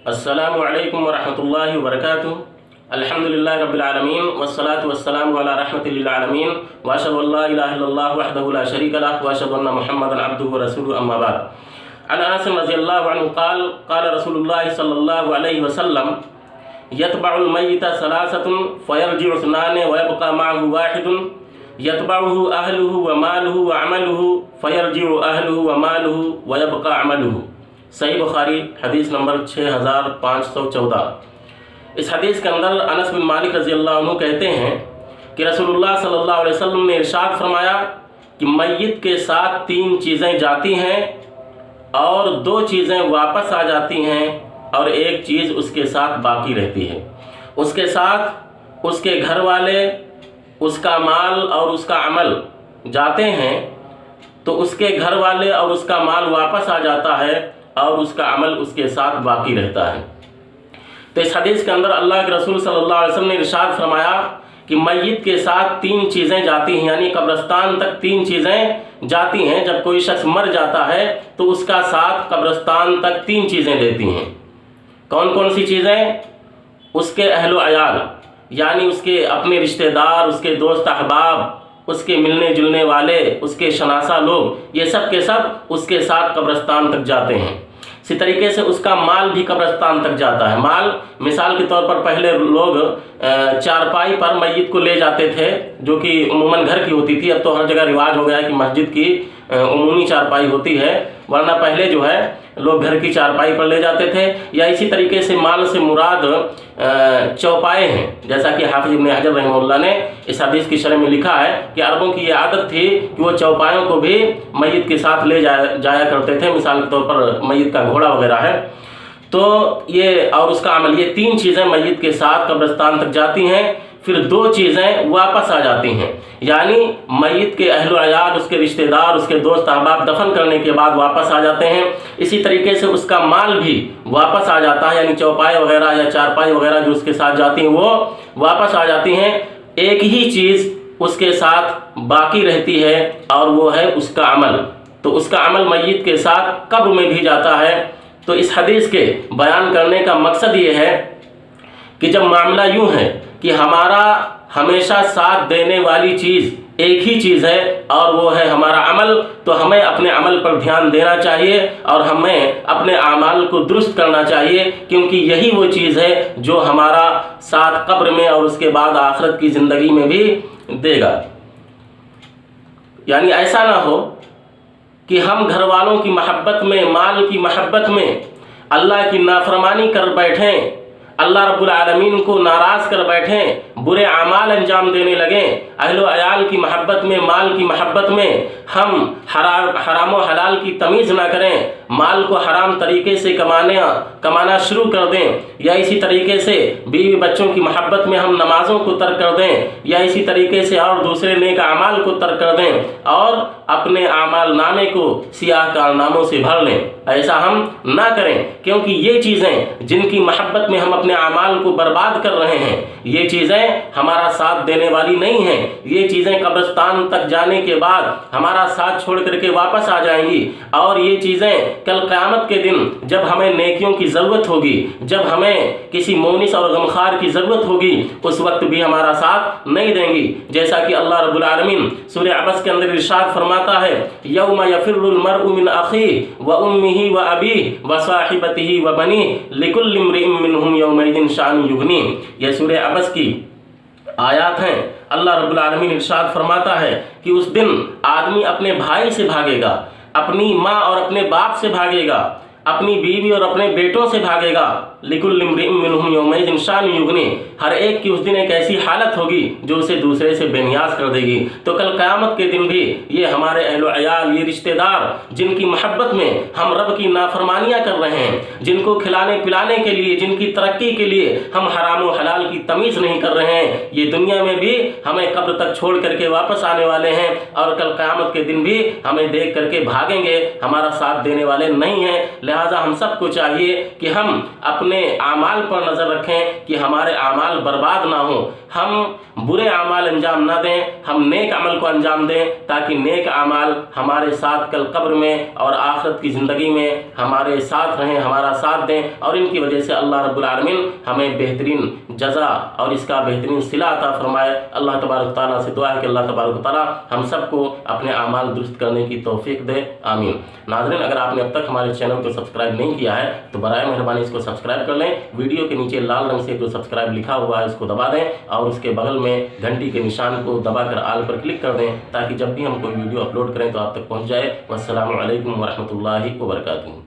अस्सलामु अलैकुम वरहमतुल्लाहि वबरकातुहू। अल्हम्दुलिल्लाहि रब्बिल आलमीन वस्सलातु वस्सलामु अला रहमतिल लिल आलमीन व अशहदु अल्ला इलाहा इल्लल्लाह वहदहु ला शरीका लहु व अशहदु अन्ना मुहम्मदन अब्दुहु व रसूलुहु अम्मा बाद। अन अनस रज़ियल्लाहु अन्हु क़ाल रसूलुल्लाह सल्लल्लाहु अलैहि वसल्लम यतबउल मय्यित सलासतुन फयरजिउ इस्नानि व यबक़ा मअहु वाहिदुन यतबउहु अहलुहु व मालुहु व अमलुहु फयरजिउ अहलुहु व मालुहु व यबक़ा अमलुहु। सही बुखारी हदीस नंबर 6514। इस हदीस के अंदर अनस बिन मालिक रज़ी अल्लाह अन्हु कहते हैं कि रसूलुल्लाह सल्लल्लाहु अलैहि वसल्लम ने इरशाद फरमाया कि मय्यत के साथ 3 चीज़ें जाती हैं और 2 चीज़ें वापस आ जाती हैं और 1 चीज़ उसके साथ बाकी रहती है। उसके साथ उसके घर वाले, उसका माल और उसका अमल जाते हैं तो उसके घर वाले और उसका माल वापस आ जाता है और उसका अमल उसके साथ बाकी रहता है। तो इस हदीस के अंदर अल्लाह के रसूल सल्लल्लाहु अलैहि वसल्लम ने इरशाद फरमाया कि मय्यत के साथ 3 चीज़ें जाती हैं, यानी कब्रिस्तान तक 3 चीज़ें जाती हैं। जब कोई शख्स मर जाता है तो उसका साथ कब्रिस्तान तक 3 चीज़ें लेती हैं। कौन कौन सी चीज़ें? उसके अहलो अयाल, यानी उसके अपने रिश्तेदार, उसके दोस्त अहबाब, उसके मिलने जुलने वाले, उसके शनासा लोग, ये सब के सब उसके साथ कब्रिस्तान तक जाते हैं। इसी तरीके से उसका माल भी कब्रिस्तान तक जाता है। माल मिसाल के तौर पर पहले लोग चारपाई पर मय्यत को ले जाते थे, जो कि उमूमन घर की होती थी। अब तो हर जगह रिवाज हो गया है कि मस्जिद की उमूमी चारपाई होती है, वरना पहले जो है लोग घर की चारपाई पर ले जाते थे। या इसी तरीके से माल से मुराद चौपाए हैं, जैसा कि हाफिज इब्न हजर रहमतुल्लाह ने इस हदीस की शरह में लिखा है कि अरबों की ये आदत थी कि वो चौपायों को भी मय्यत के साथ ले जाया करते थे। मिसाल के तौर पर मय्यत का घोड़ा वगैरह है तो ये, और उसका अमल, ये 3 चीज़ें मय्यत के साथ कब्रिस्तान तक जाती हैं। फिर 2 चीज़ें वापस आ जाती हैं, यानी मय्यत के अहलो अयाल, उसके रिश्तेदार, उसके दोस्त अहबाब दफन करने के बाद वापस आ जाते हैं। इसी तरीके से उसका माल भी वापस आ जाता है, यानी चौपाई वगैरह या चारपाई वगैरह जो उसके साथ जाती हैं वो वापस आ जाती हैं। एक ही चीज़ उसके साथ बाकी रहती है और वो है उसका अमल। तो उसका अमल मय्यत के साथ कब्र में भी जाता है। तो इस हदीस के बयान करने का मकसद ये है कि जब मामला यूँ है कि हमारा हमेशा साथ देने वाली चीज़ एक ही चीज़ है और वो है हमारा अमल, तो हमें अपने अमल पर ध्यान देना चाहिए और हमें अपने आमाल को दुरुस्त करना चाहिए, क्योंकि यही वो चीज़ है जो हमारा साथ कब्र में और उसके बाद आखिरत की ज़िंदगी में भी देगा। यानी ऐसा ना हो कि हम घर वालों की महब्बत में, माल की महब्बत में अल्लाह की नाफरमानी कर बैठें, अल्लाह रब्बुल आलमीन को नाराज़ कर बैठें, बुरे आमाल अंजाम देने लगें। अहलो अयाल की महब्बत में, माल की महब्बत में हम हराम व हलाल की तमीज़ ना करें, माल को हराम तरीके से कमाना शुरू कर दें, या इसी तरीके से बीवी बच्चों की महब्बत में हम नमाज़ों को तर्क कर दें, या इसी तरीके से और दूसरे नेक आमाल को तर्क कर दें और अपने आमाल नामे को सियाह कारनामों से भर लें। ऐसा हम ना करें, क्योंकि ये चीज़ें जिनकी महब्बत में हम अपने आमाल को बर्बाद कर रहे हैं, ये चीज़ें हमारा साथ देने वाली नहीं हैं। ये चीज़ें कब्रिस्तान तक जाने के बाद हमारा साथ छोड़ करके वापस आ जाएंगी, और ये चीज़ें कल क़यामत के दिन जब हमें नेकियों की ज़रूरत होगी, जब हमें किसी मोनिस और गमखार की ज़रूरत होगी, उस वक्त भी हमारा साथ नहीं देंगी। जैसा कि अल्लाह रब्बुल आलमीन सूरह अबस के अंदर इरशाद फरमाता है, यौम यफिर्रुल मर्उ मिन अखीहि व उम्मिही व अबीही व साहिबतिही व बनीही लिकुल्लि इम्रिइन मिनहुम यौमइज़िन शाअनुन युग़नीह। यह सूरह अबस की आयात हैं। अल्लाह रब्बुल आलमीन इरशाद फरमाता है कि उस दिन आदमी अपने भाई से भागेगा, अपनी माँ और अपने बाप से भागेगा, अपनी बीवी और अपने बेटों से भागेगा। लिकुल्लि इम्रिइन मिनहुम यौमइज़िन शाअनुन युग़नीह। हर एक की उस दिन एक ऐसी हालत होगी जो उसे दूसरे से बेनियाज कर देगी। तो कल क़यामत के दिन भी ये हमारे अहलो अयाल, ये रिश्तेदार जिनकी महब्बत में हम रब की नाफरमानियाँ कर रहे हैं, जिनको खिलाने पिलाने के लिए, जिनकी तरक्की के लिए हम हराम व हलाल की तमीज़ नहीं कर रहे हैं, ये दुनिया में भी हमें कब्र तक छोड़ करके वापस आने वाले हैं और कल क़यामत के दिन भी हमें देख करके भागेंगे, हमारा साथ देने वाले नहीं हैं। लिहाजा हम सबको चाहिए कि हम अपने आमाल पर नज़र रखें कि हमारे आमाल बर्बाद ना हो, हम बुरे अमाल अंजाम ना दें, हम नेक अमल को अंजाम दें, ताकि नेक अमाल हमारे साथ कल कब्र में और आखिरत की ज़िंदगी में हमारे साथ रहें, हमारा साथ दें, और इनकी वजह से अल्लाह रब्बुल आलमीन हमें बेहतरीन जज़ा और इसका बेहतरीन सिला अता फरमाए। अल्लाह तबारक तआला से दुआ है कि अल्लाह तबारक तआला हम सबको अपने अमाल दुरुस्त करने की तौफीक दे, आमीन। नाज़रीन, अगर आपने अब तक हमारे चैनल को सब्सक्राइब नहीं किया है तो बराए मेहरबानी इसको सब्सक्राइब कर लें। वीडियो के नीचे लाल रंग से जो सब्सक्राइब लिखा हुआ है उसको दबा दें और उसके बगल में घंटी के निशान को दबाकर आल पर क्लिक कर दें, ताकि जब भी हम कोई वीडियो अपलोड करें तो आप तक पहुंच जाए। वस्सलामु अलैकुम वरहमतुल्लाहि वबरकातुहू।